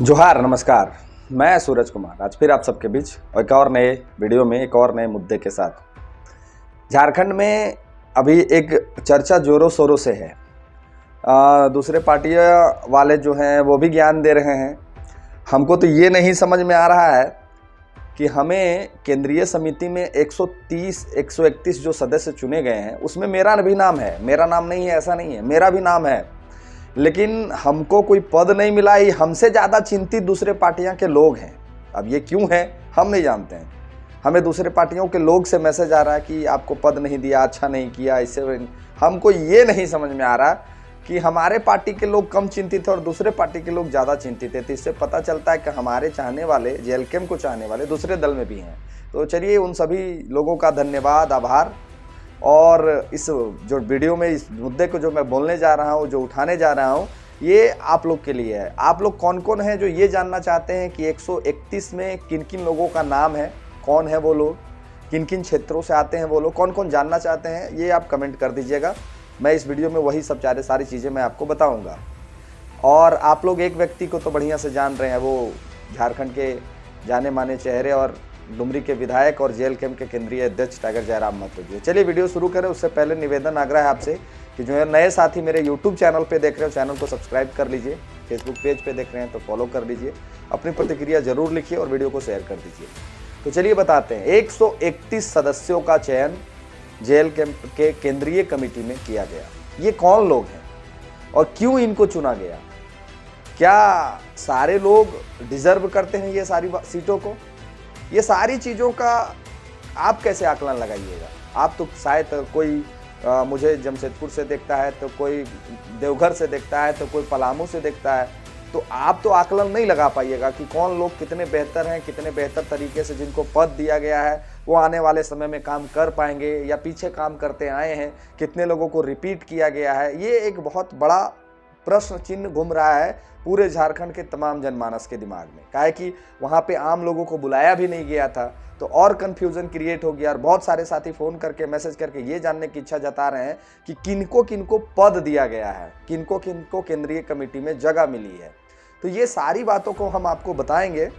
जोहार, नमस्कार। मैं सूरज कुमार आज फिर आप सबके बीच और एक और नए वीडियो में एक और नए मुद्दे के साथ। झारखंड में अभी एक चर्चा जोरों शोरों से है। दूसरे पार्टियां वाले जो हैं वो भी ज्ञान दे रहे हैं। हमको तो ये नहीं समझ में आ रहा है कि हमें केंद्रीय समिति में 130-131 जो सदस्य चुने गए हैं उसमें मेरा भी नाम है। मेरा नाम नहीं है ऐसा नहीं है, मेरा भी नाम है, लेकिन हमको कोई पद नहीं मिला। ही हमसे ज़्यादा चिंतित दूसरे पार्टियां के लोग हैं। अब ये क्यों है हम नहीं जानते हैं। हमें दूसरे पार्टियों के लोग से मैसेज आ रहा है कि आपको पद नहीं दिया, अच्छा नहीं किया, इससे हमको ये नहीं समझ में आ रहा कि हमारे पार्टी के लोग कम चिंतित है और दूसरे पार्टी के लोग ज़्यादा चिंतित है। तो इससे पता चलता है कि हमारे चाहने वाले, जेएलकेएम को चाहने वाले दूसरे दल में भी हैं। तो चलिए उन सभी लोगों का धन्यवाद, आभार। और इस जो वीडियो में इस मुद्दे को जो मैं बोलने जा रहा हूँ, जो उठाने जा रहा हूँ, ये आप लोग के लिए है। आप लोग कौन कौन हैं जो ये जानना चाहते हैं कि 131 में किन किन लोगों का नाम है, कौन है वो लोग, किन किन क्षेत्रों से आते हैं वो लोग, कौन कौन जानना चाहते हैं, ये आप कमेंट कर दीजिएगा। मैं इस वीडियो में वही सब सारी चीज़ें मैं आपको बताऊँगा। और आप लोग एक व्यक्ति को तो बढ़िया से जान रहे हैं, वो झारखंड के जाने माने चेहरे और डुमरी के विधायक और जेएलकेएम के केंद्रीय अध्यक्ष टाइगर जयराम महतो जी। चलिए वीडियो शुरू करें। उससे पहले निवेदन आग्रह है आपसे कि जो है नए साथी मेरे यूट्यूब चैनल पे देख रहे हो, चैनल को सब्सक्राइब कर लीजिए। फेसबुक पेज पे देख रहे हैं तो फॉलो कर लीजिए। अपनी प्रतिक्रिया जरूर लिखिए और वीडियो को शेयर कर दीजिए। तो चलिए बताते हैं। 131 सदस्यों का चयन जेएलकेएम के केंद्रीय कमेटी में किया गया। ये कौन लोग हैं और क्यों इनको चुना गया? क्या सारे लोग डिजर्व करते हैं ये सारी सीटों को? ये सारी चीज़ों का आप कैसे आकलन लगाइएगा? आप तो शायद कोई मुझे जमशेदपुर से देखता है, तो कोई देवघर से देखता है, तो कोई पलामू से देखता है, तो आप तो आकलन नहीं लगा पाइएगा कि कौन लोग कितने बेहतर हैं, कितने बेहतर तरीके से जिनको पद दिया गया है वो आने वाले समय में काम कर पाएंगे या पीछे काम करते आए हैं, कितने लोगों को रिपीट किया गया है। ये एक बहुत बड़ा प्रश्न चिन्ह घूम रहा है पूरे झारखंड के तमाम जनमानस के दिमाग में। काहे कि वहाँ पे आम लोगों को बुलाया भी नहीं गया था, तो और कन्फ्यूज़न क्रिएट हो गया। और बहुत सारे साथी फ़ोन करके, मैसेज करके ये जानने की इच्छा जता रहे हैं कि किनको किनको पद दिया गया है, किनको किनको केंद्रीय कमेटी में जगह मिली है। तो ये सारी बातों को हम आपको बताएंगे।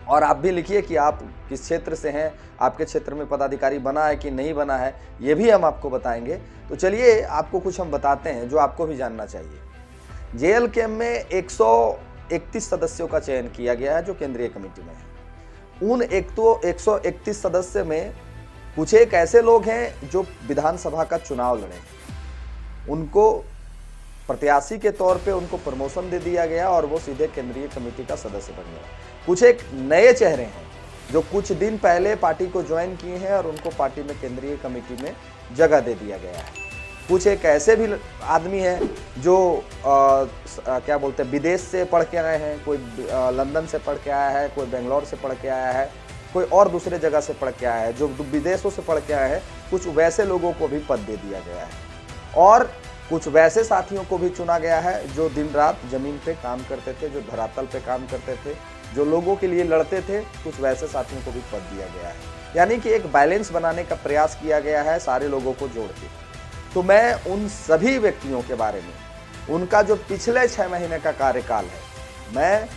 और आप भी लिखिए कि आप किस क्षेत्र से हैं, आपके क्षेत्र में पदाधिकारी बना है कि नहीं बना है, ये भी हम आपको बताएंगे। तो चलिए आपको कुछ हम बताते हैं जो आपको भी जानना चाहिए। जेएलकेएम में 131 सदस्यों का चयन किया गया है जो केंद्रीय कमेटी में है। उन 131 सदस्य में कुछ एक ऐसे लोग हैं जो विधानसभा का चुनाव लड़े, उनको प्रत्याशी के तौर पे उनको प्रमोशन दे दिया गया और वो सीधे केंद्रीय कमेटी का सदस्य बन गया। कुछ एक नए चेहरे हैं जो कुछ दिन पहले पार्टी को ज्वाइन किए हैं और उनको पार्टी में केंद्रीय कमेटी में जगह दे दिया गया है। कुछ एक ऐसे भी आदमी हैं जो क्या बोलते हैं, विदेश से पढ़ के आए हैं। कोई लंदन से पढ़ के आया है, कोई बेंगलोर से पढ़ के आया है, कोई और दूसरे जगह से पढ़ के आया है, जो विदेशों से पढ़ के आए हैं। कुछ वैसे लोगों को भी पद दे दिया गया है और कुछ वैसे साथियों को भी चुना गया है जो दिन रात जमीन पे काम करते थे, जो धरातल पे काम करते थे, जो लोगों के लिए लड़ते थे। कुछ वैसे साथियों को भी पद दिया गया है। यानी कि एक बैलेंस बनाने का प्रयास किया गया है सारे लोगों को जोड़ के। तो मैं उन सभी व्यक्तियों के बारे में, उनका जो पिछले 6 महीने का कार्यकाल है, मैं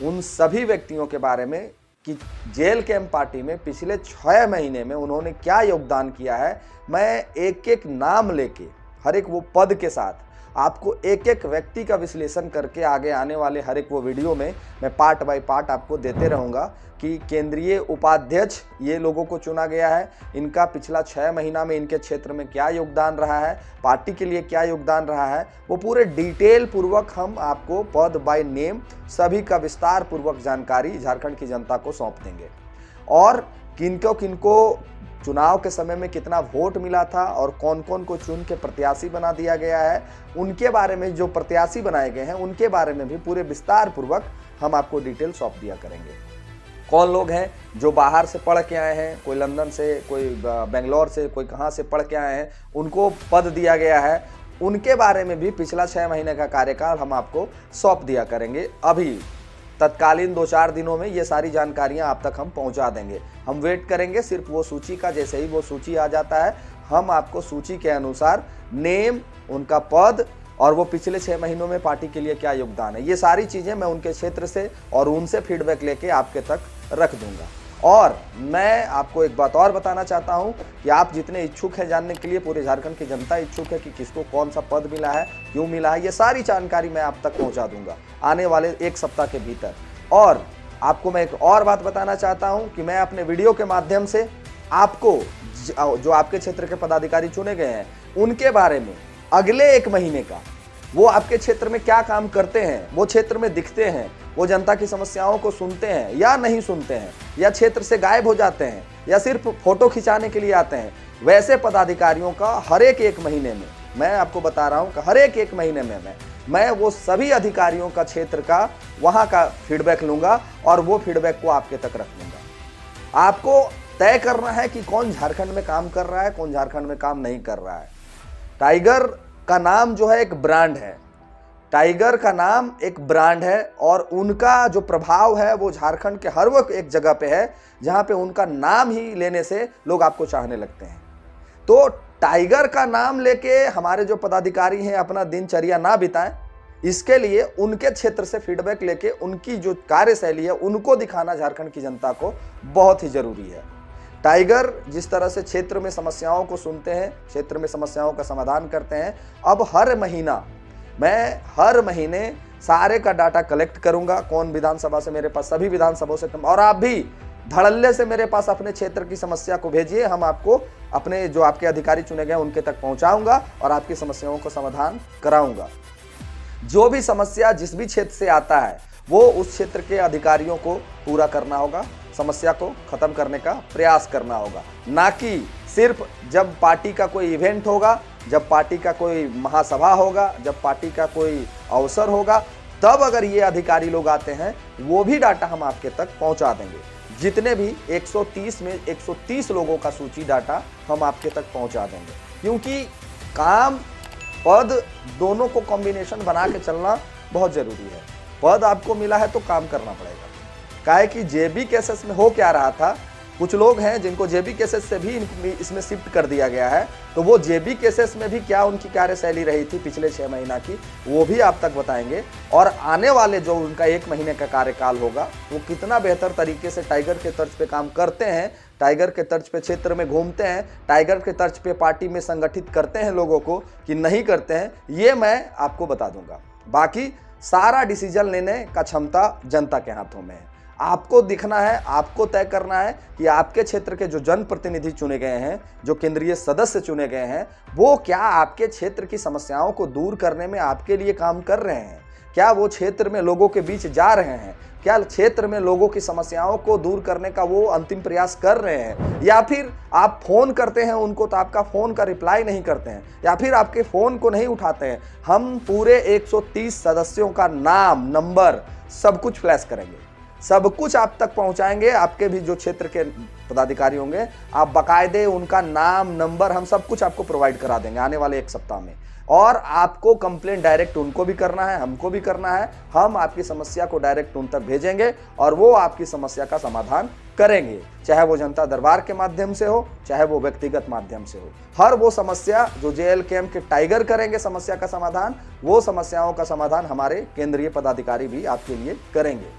उन सभी व्यक्तियों के बारे में कि जेएलकेएम पार्टी में पिछले 6 महीने में उन्होंने क्या योगदान किया है, मैं एक एक नाम लेके हर एक वो पद के साथ आपको एक एक व्यक्ति का विश्लेषण करके आगे आने वाले हर एक वो वीडियो में मैं पार्ट बाय पार्ट आपको देते रहूँगा कि केंद्रीय उपाध्यक्ष ये लोगों को चुना गया है, इनका पिछला 6 महीना में इनके क्षेत्र में क्या योगदान रहा है, पार्टी के लिए क्या योगदान रहा है, वो पूरे डिटेल पूर्वक हम आपको पद बाय नेम सभी का विस्तार पूर्वक जानकारी झारखंड की जनता को सौंप देंगे। और किनको किनको चुनाव के समय में कितना वोट मिला था और कौन कौन को चुन के प्रत्याशी बना दिया गया है, उनके बारे में, जो प्रत्याशी बनाए गए हैं उनके बारे में भी पूरे विस्तार पूर्वक हम आपको डिटेल सौंप दिया करेंगे। कौन लोग हैं जो बाहर से पढ़ के आए हैं, कोई लंदन से, कोई बेंगलोर से, कोई कहाँ से पढ़ के आए हैं, उनको पद दिया गया है, उनके बारे में भी पिछला 6 महीने का कार्यकाल हम आपको सौंप दिया करेंगे। अभी तत्कालीन 2-4 दिनों में ये सारी जानकारियां आप तक हम पहुंचा देंगे। हम वेट करेंगे सिर्फ वो सूची का। जैसे ही वो सूची आ जाता है हम आपको सूची के अनुसार नेम, उनका पद और वो पिछले 6 महीनों में पार्टी के लिए क्या योगदान है। ये सारी चीज़ें मैं उनके क्षेत्र से और उनसे फीडबैक लेके आपके तक रख दूंगा। और मैं आपको एक बात और बताना चाहता हूं कि आप जितने इच्छुक हैं जानने के लिए, पूरे झारखंड की जनता इच्छुक है कि किसको कौन सा पद मिला है, क्यों मिला है, ये सारी जानकारी मैं आप तक पहुंचा दूंगा आने वाले 1 सप्ताह के भीतर। और आपको मैं एक और बात बताना चाहता हूं कि मैं अपने वीडियो के माध्यम से आपको जो आपके क्षेत्र के पदाधिकारी चुने गए हैं उनके बारे में अगले 1 महीने का, वो आपके क्षेत्र में क्या काम करते हैं, वो क्षेत्र में दिखते हैं, वो जनता की समस्याओं को सुनते हैं या नहीं सुनते हैं, या क्षेत्र से गायब हो जाते हैं, या सिर्फ फोटो खिंचाने के लिए आते हैं, वैसे पदाधिकारियों का हर एक 1 महीने में, मैं आपको बता रहा हूं कि हर एक 1 महीने में मैं वो सभी अधिकारियों का क्षेत्र का वहां का फीडबैक लूंगा और वो फीडबैक को आपके तक रख लूंगा। आपको तय करना है कि कौन झारखंड में काम कर रहा है, कौन झारखंड में काम नहीं कर रहा है। टाइगर का नाम जो है एक ब्रांड है, टाइगर का नाम एक ब्रांड है और उनका जो प्रभाव है वो झारखंड के हर वो एक जगह पे है जहां पे उनका नाम ही लेने से लोग आपको चाहने लगते हैं। तो टाइगर का नाम लेके हमारे जो पदाधिकारी हैं अपना दिनचर्या ना बिताएं, इसके लिए उनके क्षेत्र से फीडबैक लेके उनकी जो कार्यशैली है उनको दिखाना झारखंड की जनता को बहुत ही जरूरी है। टाइगर जिस तरह से क्षेत्र में समस्याओं को सुनते हैं, क्षेत्र में समस्याओं का समाधान करते हैं, अब मैं हर महीने सारे का डाटा कलेक्ट करूंगा, कौन विधानसभा से मेरे पास, सभी विधानसभाओं से, और आप भी धड़ल्ले से मेरे पास अपने क्षेत्र की समस्या को भेजिए, हम आपको अपने जो आपके अधिकारी चुने गए उनके तक पहुंचाऊंगा और आपकी समस्याओं को समाधान कराऊंगा। जो भी समस्या जिस भी क्षेत्र से आता है वो उस क्षेत्र के अधिकारियों को पूरा करना होगा, समस्या को खत्म करने का प्रयास करना होगा, ना कि सिर्फ जब पार्टी का कोई इवेंट होगा, जब पार्टी का कोई महासभा होगा, जब पार्टी का कोई अवसर होगा, तब अगर ये अधिकारी लोग आते हैं वो भी डाटा हम आपके तक पहुंचा देंगे। जितने भी 130 में 130 लोगों का सूची डाटा हम आपके तक पहुंचा देंगे, क्योंकि काम पद दोनों को कॉम्बिनेशन बना के चलना बहुत जरूरी है। पद आपको मिला है तो काम करना पड़ेगा। काहे कि जेबी केसेस में हो क्या रहा था, कुछ लोग हैं जिनको जेबी केसेस से भी इसमें शिफ्ट कर दिया गया है, तो वो जेबी केसेस में भी क्या उनकी कार्यशैली रही थी पिछले 6 महीना की, वो भी आप तक बताएंगे। और आने वाले जो उनका 1 महीने का कार्यकाल होगा वो कितना बेहतर तरीके से टाइगर के तर्ज पे काम करते हैं, टाइगर के तर्ज पे क्षेत्र में घूमते हैं, टाइगर के तर्ज पे पार्टी में संगठित करते हैं लोगों को कि नहीं करते हैं, ये मैं आपको बता दूंगा। बाकी सारा डिसीजन लेने का क्षमता जनता के हाथों में है। आपको दिखना है, आपको तय करना है कि आपके क्षेत्र के जो जनप्रतिनिधि चुने गए हैं, जो केंद्रीय सदस्य चुने गए हैं, वो क्या आपके क्षेत्र की समस्याओं को दूर करने में आपके लिए काम कर रहे हैं, क्या वो क्षेत्र में लोगों के बीच जा रहे हैं, क्या क्षेत्र में लोगों की समस्याओं को दूर करने का वो अंतिम प्रयास कर रहे हैं, या फिर आप फोन करते हैं उनको तो आपका फोन का रिप्लाई नहीं करते हैं, या फिर आपके फोन को नहीं उठाते हैं। हम पूरे 130 सदस्यों का नाम, नंबर, सब कुछ फ्लैश करेंगे, सब कुछ आप तक पहुंचाएंगे। आपके भी जो क्षेत्र के पदाधिकारी होंगे, आप बाकायदे उनका नाम, नंबर, हम सब कुछ आपको प्रोवाइड करा देंगे आने वाले 1 सप्ताह में। और आपको कंप्लेंट डायरेक्ट उनको भी करना है, हमको भी करना है। हम आपकी समस्या को डायरेक्ट उन तक भेजेंगे और वो आपकी समस्या का समाधान करेंगे, चाहे वो जनता दरबार के माध्यम से हो, चाहे वो व्यक्तिगत माध्यम से हो। हर वो समस्या जो JLKM के टाइगर करेंगे समस्या का समाधान, वो समस्याओं का समाधान हमारे केंद्रीय पदाधिकारी भी आपके लिए करेंगे।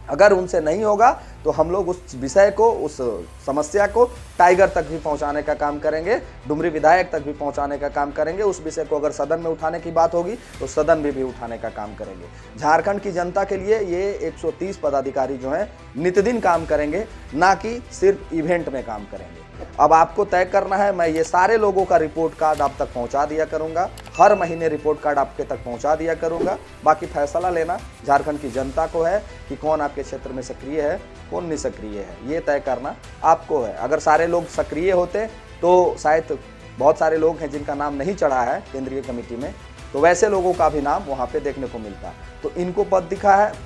अगर उनसे नहीं होगा तो हम लोग उस विषय को, उस समस्या को टाइगर तक भी पहुंचाने का काम करेंगे, डुमरी विधायक तक भी पहुंचाने का काम करेंगे। उस विषय को अगर सदन में उठाने की बात होगी तो सदन में भी उठाने का काम करेंगे। झारखंड की जनता के लिए ये 130 पदाधिकारी जो हैं नित्यदिन काम करेंगे, ना कि सिर्फ इवेंट में काम करेंगे। अब आपको तय करना है, मैं ये सारे लोगों का रिपोर्ट कार्ड आप तक पहुंचा दिया करूंगा, हर महीने रिपोर्ट कार्ड आपके तक पहुंचा दिया करूंगा। बाकी फैसला लेना झारखंड की जनता को है कि कौन आपके क्षेत्र में सक्रिय है, कौन निष्क्रिय है, ये तय करना आपको है। अगर सारे लोग सक्रिय होते तो शायद बहुत सारे लोग हैं जिनका नाम नहीं चढ़ा है केंद्रीय कमेटी में, तो वैसे लोगों का भी नाम वहाँ पे देखने को मिलता। तो इनको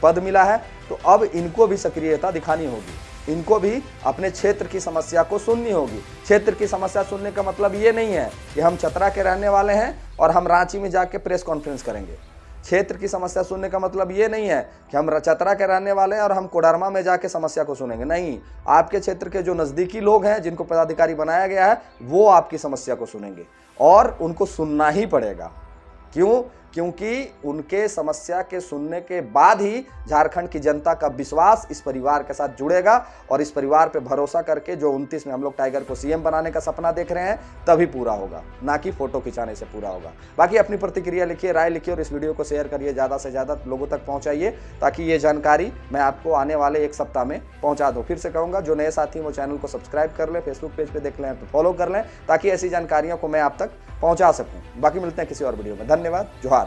पद मिला है, तो अब इनको भी सक्रियता दिखानी होगी, इनको भी अपने क्षेत्र की समस्या को सुननी होगी। क्षेत्र की समस्या सुनने का मतलब ये नहीं है कि हम चतरा के रहने वाले हैं और हम रांची में जाके प्रेस कॉन्फ्रेंस करेंगे। क्षेत्र की समस्या सुनने का मतलब ये नहीं है कि हम चतरा के रहने वाले हैं और हम कोडरमा में जाके समस्या को सुनेंगे। नहीं, आपके क्षेत्र के जो नज़दीकी लोग हैं जिनको पदाधिकारी बनाया गया है वो आपकी समस्या को सुनेंगे और उनको सुनना ही पड़ेगा। क्यों? क्योंकि उनके समस्या के सुनने के बाद ही झारखंड की जनता का विश्वास इस परिवार के साथ जुड़ेगा और इस परिवार पे भरोसा करके जो 29 में हम लोग टाइगर को सीएम बनाने का सपना देख रहे हैं तभी पूरा होगा, ना कि फोटो खिंचाने से पूरा होगा। बाकी अपनी प्रतिक्रिया लिखिए, राय लिखिए और इस वीडियो को शेयर करिए, ज़्यादा से ज़्यादा लोगों तक पहुँचाइए ताकि ये जानकारी मैं आपको आने वाले एक सप्ताह में पहुँचा दूँ। फिर से कहूँगा, जो नए साथी वो चैनल को सब्सक्राइब कर लें, फेसबुक पेज पर देख लें तो फॉलो कर लें ताकि ऐसी जानकारियों को मैं आप तक पहुँचा सकूँ। बाकी मिलते हैं किसी और वीडियो में। धन्यवाद। जोहार।